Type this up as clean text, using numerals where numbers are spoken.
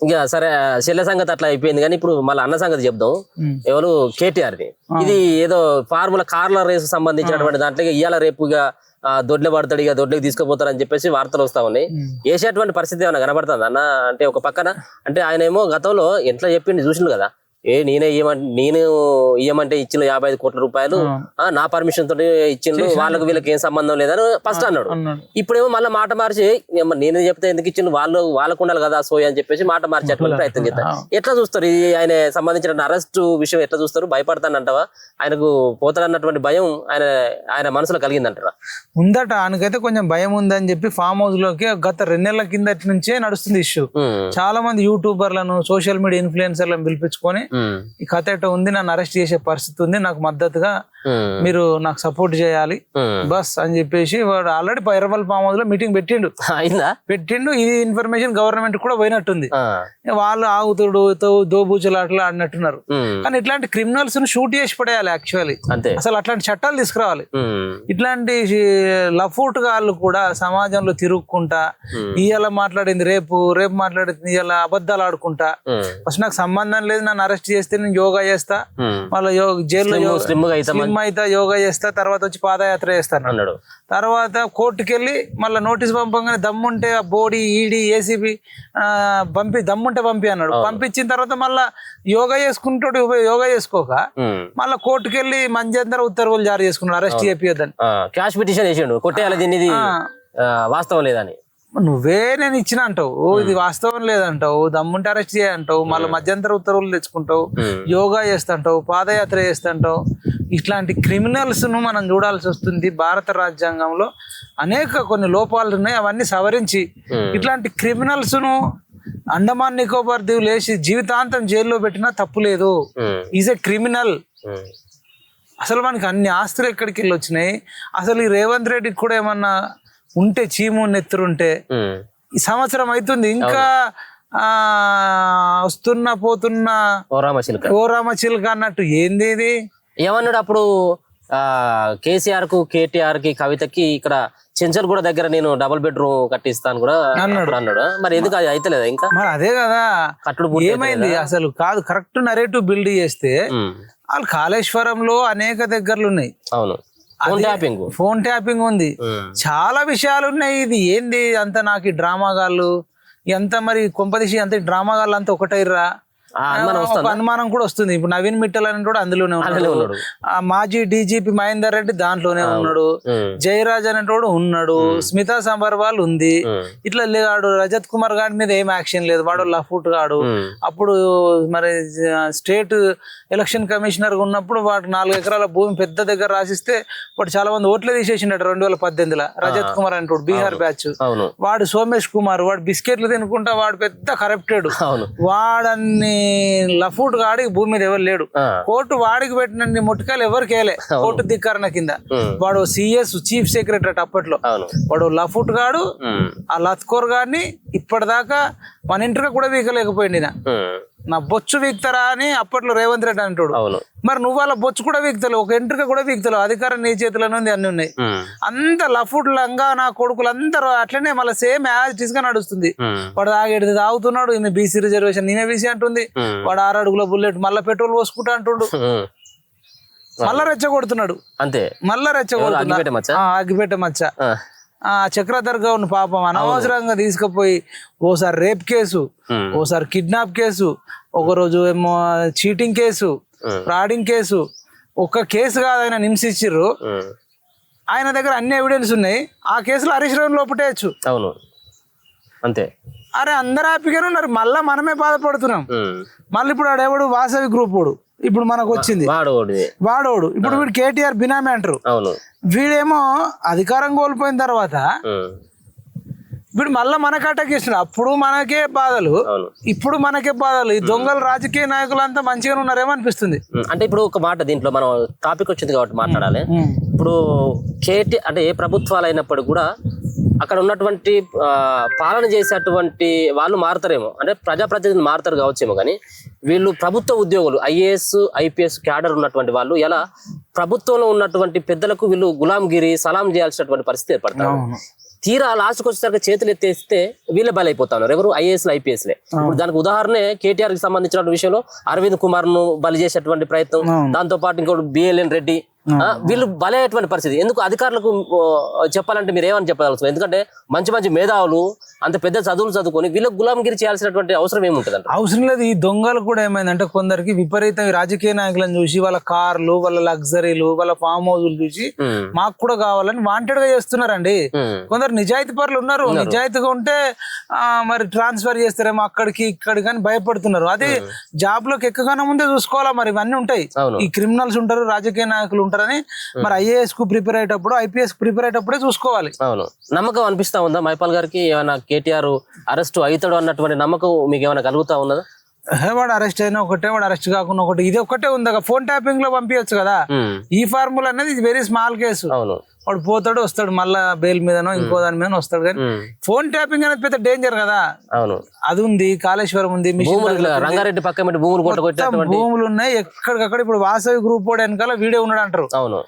ఇంకా సరే చెల్లె సంగతి అట్లా అయిపోయింది కానీ ఇప్పుడు మళ్ళీ అన్న సంగతి చెప్దాం. ఎవరు కేటీఆర్ది ఇది ఏదో ఫార్ములా కార్ల రేసు సంబంధించినటువంటి దాంట్లో ఇవాళ రేపుగా దొడ్లే పడతాడు, ఇక దొడ్లకి తీసుకుపోతారు అని చెప్పేసి వార్తలు వస్తా ఉన్నాయి. వేసేటువంటి పరిస్థితి ఏమైనా కనబడుతుంది అన్న? అంటే ఒక పక్కన అంటే ఆయన ఏమో గతంలో ఎట్లా చెప్పింది చూసిండు కదా, నేను ఇయ్యమంటే ఇచ్చిన 55 కోట్ల రూపాయలు నా పర్మిషన్ తోటి ఇచ్చిండు, వాళ్ళకి వీళ్ళకి ఏం సంబంధం లేదని ఫస్ట్ అన్నాడు. ఇప్పుడేమో మళ్ళీ మాట మార్చి నేను చెప్తే ఎందుకు ఇచ్చిండు, వాళ్ళకు ఉండాలి కదా సోయి అని చెప్పేసి మాట మార్చేటువంటి ప్రయత్నం చేస్తారు. ఎట్లా చూస్తారు ఇది ఆయన సంబంధించిన అరెస్ట్ విషయం ఎట్లా చూస్తారు? భయపడతానంటావా? ఆయనకు పోతాడన్నటువంటి భయం ఆయన మనసులో కలిగిందంటారా? ఉందట, ఆయనకైతే కొంచెం భయం ఉందని చెప్పి ఫామ్ హౌస్ లోకి గత 2 నెలల కిందటి నుంచే నడుస్తుంది ఇష్యూ. చాలా మంది యూట్యూబర్లను సోషల్ మీడియా ఇన్ఫ్లుయెన్సర్లను పిలిపించుకొని ఈ కథ ఎట్లా ఉంది, నన్ను అరెస్ట్ చేసే పరిస్థితి ఉంది, నాకు మద్దతుగా మీరు నాకు సపోర్ట్ చేయాలి బస్ అని చెప్పేసి వాడు ఆల్రెడీ పైరవల్ ఫామ్ హౌస్ లో మీటింగ్ పెట్టిండు. ఇది ఇన్ఫర్మేషన్ గవర్నమెంట్ కూడా పోయినట్టుంది. వాళ్ళు ఆగుతుడు దోబూచలాట్లు ఆడినట్టున్నారు. కానీ ఇట్లాంటి క్రిమినల్స్ ను షూట్ చేసి పడేయాలి యాక్చువల్లీ. అసలు అట్లాంటి చట్టాలు తీసుకురావాలి. ఇట్లాంటి లఫూట్ గాళ్ళు కూడా సమాజంలో తిరుగుకుంటా ఇవాళ మాట్లాడింది రేపు మాట్లాడింది ఇవాళ అబద్ధాలు ఆడుకుంటా, ఫస్ట్ నాకు సంబంధం లేదు, నన్ను అరెస్ట్ చేస్తే నేను యోగా చేస్తా, మళ్ళీ జైల్లో అయితే యోగా చేస్తా, తర్వాత వచ్చి పాదయాత్ర చేస్తాను అన్నాడు. తర్వాత కోర్టుకి వెళ్ళి మళ్ళీ నోటీస్ పంపగానే దమ్ముంటే బోడీ ఈడీ ఏసీబీ దమ్ముంటే పంపి అన్నాడు. పంపించిన తర్వాత మళ్ళా యోగా చేసుకుంటాడు, యోగా చేసుకోక మళ్ళీ కోర్టుకి వెళ్ళి మంజంతర ఉత్తర్వులు జారీ చేసుకున్నాడు అరెస్ట్ చేపియొద్దని. క్యాష్ పిటిషన్ వేసిండు, కొట్టేయాలి దీన్ని, వాస్తవం లేదని. నువ్వే నేను ఇచ్చిన అంటావు, ఇది వాస్తవం లేదంటావు, దమ్ముంటే అరెస్ట్ చేయంటావు, మళ్ళీ మధ్యంతర ఉత్తర్వులు తెచ్చుకుంటావు, యోగా చేస్తుంటావు, పాదయాత్ర చేస్తుంటావు. ఇట్లాంటి క్రిమినల్స్ ను మనం చూడాల్సి వస్తుంది. భారత రాజ్యాంగంలో అనేక కొన్ని లోపాలు ఉన్నాయి, అవన్నీ సవరించి ఇట్లాంటి క్రిమినల్స్ ను అండమాన్ నికోబార్ దీవులు వేసి జీవితాంతం జైల్లో పెట్టినా తప్పు లేదు. Is a criminal. అసలు మనకి అన్ని ఆస్తులు ఎక్కడికి వెళ్ళి వచ్చినాయి? అసలు ఈ రేవంత్ రెడ్డికి కూడా ఏమన్నా ఉంటే చీము నెత్తురుంటే ఈ సంవత్సరం అవుతుంది ఇంకా వస్తున్నా పోతున్నా ఓరామ చిలుక అన్నట్టు. ఏంది ఇది? ఏమన్నాడు అప్పుడు కేసీఆర్ కు కేటీఆర్ కి కవితకి ఇక్కడ చెంచల్గూడ దగ్గర నేను డబుల్ బెడ్రూమ్ కట్టిస్తాను కూడా అన్నాడు. మరి ఎందుకు అది అయితే లేదా ఇంకా? మరి అదే కదా కట్టుడు ఏమైంది అసలు కాదు. కరెక్ట్ నరేటివ్ బిల్డ్ చేస్తే వాళ్ళు కాళేశ్వరంలో అనేక దగ్గరలు ఉన్నాయి. అవును, ఫోన్ ట్యాపింగ్ ఉంది, చాలా విషయాలు ఉన్నాయి. ఇది ఏంది అంత నాకు ఈ డ్రామాగాళ్ళు ఎంత మరి కొంపదీసి అంత డ్రామాగాళ్ళు అంతా ఒకటైర్రా అనుమానం కూడా వస్తుంది. ఇప్పుడు నవీన్ మిట్టల్ అని కూడా అందులోనే ఉన్నాడు, మాజీ డీజీపీ మహేందర్ రెడ్డి దాంట్లోనే ఉన్నాడు, జయరాజ్ అనేటోడు ఉన్నాడు, స్మితా సంబర్వాల్ ఉంది. ఇట్లా లేడు రజత్ కుమార్ గాడి మీద ఏం యాక్షన్ లేదు, వాడు లఫూట్ గాడు. అప్పుడు మరి స్టేట్ ఎలక్షన్ కమిషనర్ ఉన్నప్పుడు వాడు 4 ఎకరాల భూమి పెద్ద దగ్గర రాసిస్తే వాడు చాలా మంది ఓట్లే తీసేసిండట 2018లో. రజత్ కుమార్ అంటాడు బీహార్ బ్యాచ్ వాడు. సోమేష్ కుమార్ వాడు బిస్కెట్లు తినుకుంటా వాడు పెద్ద కరప్టెడ్. వాడన్ని లఫూట్ గాడికి భూమి మీద ఎవరు లేడు. కోర్టు వాడికి పెట్టిన ముట్టికాయలు ఎవరికి వేయలే కోర్టు ధిక్కరణ కింద. వాడు సిఎస్ చీఫ్ సెక్రటరీ అప్పట్లో. వాడు లఫూట్ గాడు. ఆ లత్కోర్ గాడిని ఇప్పటిదాకా మన ఇంటికి కూడా వీకలేకపోయింది. నా బొచ్చు వీక్తారా అని అప్పట్లో రేవంత్ రెడ్డి అంటాడు. మరి నువ్వు వాళ్ళ బొచ్చు కూడా వీక్తలేవు, ఒక ఎంట్రిక కూడా వీక్తలేవు, అధికారం నీ చేతిలోనే ఉంది, అన్ని ఉన్నాయి. అంత లఫుడ్ లంగా నా కొడుకులు అందరూ అట్లనే మళ్ళీ సేమ్ యాజ్ ఇట్ ఈస్ గా నడుస్తుంది. వాడు తాగేది తాగుతున్నాడు, ఈయన బీసీ రిజర్వేషన్ నేనే బీసీ అంటుంది, వాడు 6 అడుగుల బుల్లెట్ మళ్ళీ పెట్రోల్ పోసుకుంటా అంటుండు, మళ్ళా రెచ్చగొడుతున్నాడు. అంతే, మళ్ళా రెచ్చగొడుతున్నాడు. అగ్గిపెట్ట మచ్చ. చక్రధర్ గౌడ్ పాపం అనవసరంగా తీసుకుపోయి ఓసారి రేప్ కేసు, ఓసారి కిడ్నాప్ కేసు, ఒకరోజు ఏమో చీటింగ్ కేసు, ఫ్రాడింగ్ కేసు. ఒక్క కేసు కాదు ఆయన హింసించారు. ఆయన దగ్గర అన్ని ఎవిడెన్స్ ఉన్నాయి. ఆ కేసులో హరీష్ రావు లోపటేయచ్చు. అవును, అంతే. అరే అందరు హ్యాపీగానే ఉన్నారు, మళ్ళా మనమే బాధపడుతున్నాం. మళ్ళీ ఇప్పుడు వాడెవడు వాసవి గ్రూప్ వాడు ఇప్పుడు మనకు వచ్చింది, వాడోడు. ఇప్పుడు వీడు కేటీఆర్ బినామీ అంటారు. వీడేమో అధికారం కోల్పోయిన తర్వాత వీడు మళ్ళా మనకు అటాక్ చేస్తున్నాడు. అప్పుడు మనకే బాధలు, ఇప్పుడు మనకే బాధలు. ఈ దొంగలు రాజకీయ నాయకులంతా మంచిగానే ఉన్నారేమో అనిపిస్తుంది. అంటే ఇప్పుడు ఒక మాట దీంట్లో మనం టాపిక్ వచ్చింది కాబట్టి మాట్లాడాలి. ఇప్పుడు అంటే ఏ ప్రభుత్వాలు అయినప్పుడు కూడా అక్కడ ఉన్నటువంటి పాలన చేసేటువంటి వాళ్ళు మారుతారేమో, అంటే ప్రజాప్రతినిధులు మారుతారు కావచ్చేమో, కానీ వీళ్ళు ప్రభుత్వ ఉద్యోగులు ఐఏఎస్ ఐపీఎస్ క్యాడర్ ఉన్నటువంటి వాళ్ళు ఎలా ప్రభుత్వంలో ఉన్నటువంటి పెద్దలకు వీళ్ళు గులాంగిరి సలాం చేయాల్సినటువంటి పరిస్థితి ఏర్పడతారు. తీరా లాస్ట్కి వచ్చేసరికి చేతులు ఎత్తేస్తే వీళ్ళే బలైపోతా ఉన్నారు. ఎవరు? ఐఏఎస్లు ఐపీఎస్లే. ఇప్పుడు దానికి ఉదాహరణే కేటీఆర్ కి సంబంధించిన విషయంలో అరవింద్ కుమార్ ను బలి చేసేటువంటి ప్రయత్నం, దాంతో పాటు ఇంకోటి బిఎల్ఎన్ రెడ్డి, వీళ్ళు బలయ్యేటువంటి పరిస్థితి. ఎందుకు అధికారులకు చెప్పాలంటే మీరు ఏమని చెప్పగలుగుతారు? ఎందుకంటే మంచి మంచి మేధావులు అంత పెద్ద చదువులు చదువుకొని వీళ్ళకి గులాంగిరి చేయాల్సినటువంటి అవసరం ఏముంటుంది? అవసరం లేదు. ఈ దొంగలు కూడా ఏమైందంటే కొందరికి విపరీతం రాజకీయ నాయకులను చూసి వాళ్ళ కార్లు, వాళ్ళ లగ్జరీలు, వాళ్ళ ఫామ్ హౌస్లు చూసి మాకు కూడా కావాలని వాంటెడ్ గా చేస్తున్నారండి. కొందరు నిజాయితీ పరులు ఉన్నారు, నిజాయితీగా ఉంటే మరి ట్రాన్స్ఫర్ చేస్తారేమో అక్కడికి ఇక్కడికి అని భయపడుతున్నారు. అది జాబ్ లోకి ఎక్కగానే ముందే చూసుకోవాలా, మరి ఇవన్నీ ఉంటాయి. ఈ క్రిమినల్స్ ఉంటారు, రాజకీయ నాయకులు ఉంటారని మరి ఐఏఎస్ కు ప్రిపేర్ అయ్యేటప్పుడు, ఐపీఎస్ ప్రిపేర్ అయ్యేటప్పుడే చూసుకోవాలి. అవును. నమ్మకం అనిపిస్తా ఉందా మైపాల్ గారికి? ఏమైనా కేటీఆర్ అరెస్ట్ అవుతాడు అన్నటువంటి నమ్మకం మీకు ఏమైనా కలుగుతా ఉన్నదా? వాడు అరెస్ట్ అయినా ఒకటే, వాడు అరెస్ట్ కాకుండా ఒకటి, ఇది ఒక్కటే ఉంది. ఫోన్ ట్యాపింగ్ లో పంపించచ్చు కదా. ఈ ఫార్ములా అనేది వెరీ స్మాల్ కేసు. అవును. వాడు పోతాడు, వస్తాడు, మళ్ళా బెయిల్ మీదనో ఇంకో దాని మీద వస్తాడు. కానీ ఫోన్ ట్యాపింగ్ అనేది పెద్ద డేంజర్ కదా. అవును. అది ఉంది, కాళేశ్వరం ఉంది, రంగారెడ్డి పక్క భూములు భూములు ఉన్నాయి ఎక్కడికక్కడ. ఇప్పుడు వాసవి గ్రూప్ వాడు వెనకాల వీడియో ఉన్నాడు అంటారు. అవును.